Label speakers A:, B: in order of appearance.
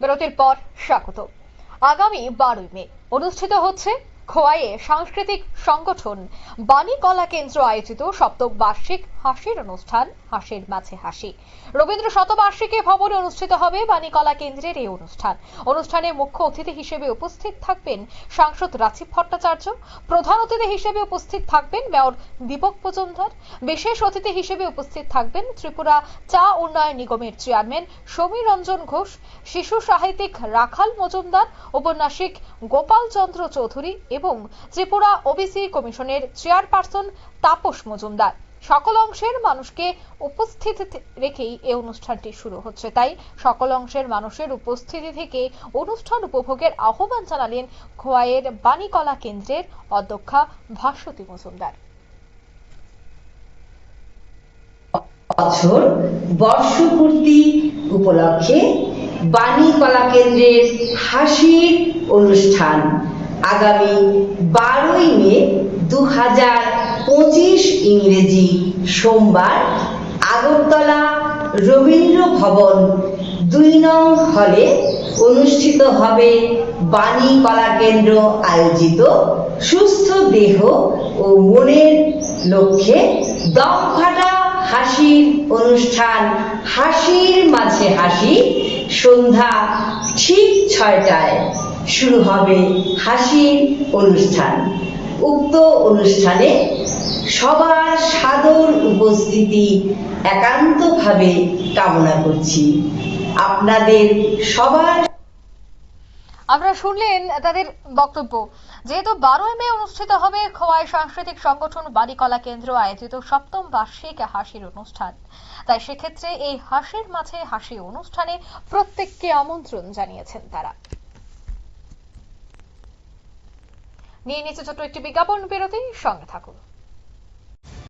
A: বিরতির পর স্বাগত। আগামী 12 মে অনুষ্ঠিত হচ্ছে খোয়াইয়ে সাংস্কৃতিক সংগঠন বাণী কলা কেন্দ্র আয়োজিত সপ্তম বার্ষিক হাসির অনুষ্ঠান হাসির মাঝে হাসি। রবীন্দ্র শতবার্ষিকী ভবনে অনুষ্ঠিত হবে বাণী কলা কেন্দ্রের এই অনুষ্ঠানে মুখ্য অতিথি হিসেবে উপস্থিত থাকবেন সাংসদ রাজীব ভট্টাচার্য। প্রধান অতিথি হিসেবে উপস্থিত থাকবেন মেয়র দীপক মজুমদার। বিশেষ অতিথি হিসেবে উপস্থিত থাকবেন ত্রিপুরা চা উন্নয়ন নিগমের চেয়ারম্যান সমীর রঞ্জন ঘোষ, শিশু সাহিত্যিক রাখাল মজুমদার, ঔপন্যাসিক গোপাল চন্দ্র চৌধুরী এবং ত্রিপুরা ওবিসি কমিশনের চেয়ারপারসন তাপস মজুমদার। সকল অংশের মানুষকে উপস্থিত রেখেই এই অনুষ্ঠানটি শুরু হচ্ছে, তাই সকল অংশের মানুষের উপস্থিতি থেকে অনুষ্ঠান উপভোগের আহ্বান জানালেন খোয়াইয়ের বাণী কলা কেন্দ্রের অধ্যক্ষা ভাস্বতী মজুমদার।
B: বছর বর্ষপূর্তি উপলক্ষে বাণী কলা কেন্দ্রের হাসির অনুষ্ঠান আগামী 12 মে 2025 ইংরেজি সোমবার আগরতলা রবীন্দ্র ভবন 2 নং হলে অনুষ্ঠিত হবে। বাণী কলা কেন্দ্র আয়োজিত সুস্থ দেহ ও মনের লক্ষ্যে দমফাটা হাসির অনুষ্ঠান হাসির মাঝে হাসি সন্ধ্যা ঠিক 6টায় শুরু হবে হাসির অনুষ্ঠান। উক্ত অনুষ্ঠানে সবার সাদর উপস্থিতি একান্তভাবে কামনা করছি। আপনাদের সবার
A: আপনারা শুনলেন তাদের বক্তব্য। যেহেতু 12 মে অনুষ্ঠিত হবে খোয়াই সাংস্কৃতিক সংগঠন বাণী কলা কেন্দ্র আয়োজিত সপ্তম বার্ষিক হাসির অনুষ্ঠান, তাই সেক্ষেত্রে এই হাসির মাঝে হাসি অনুষ্ঠানে প্রত্যেককে আমন্ত্রণ জানিয়েছেন তারা। নিয়ে নিচ্ছে ছোট্ট একটি বিজ্ঞাপন বিরতি, সঙ্গে থাকুন।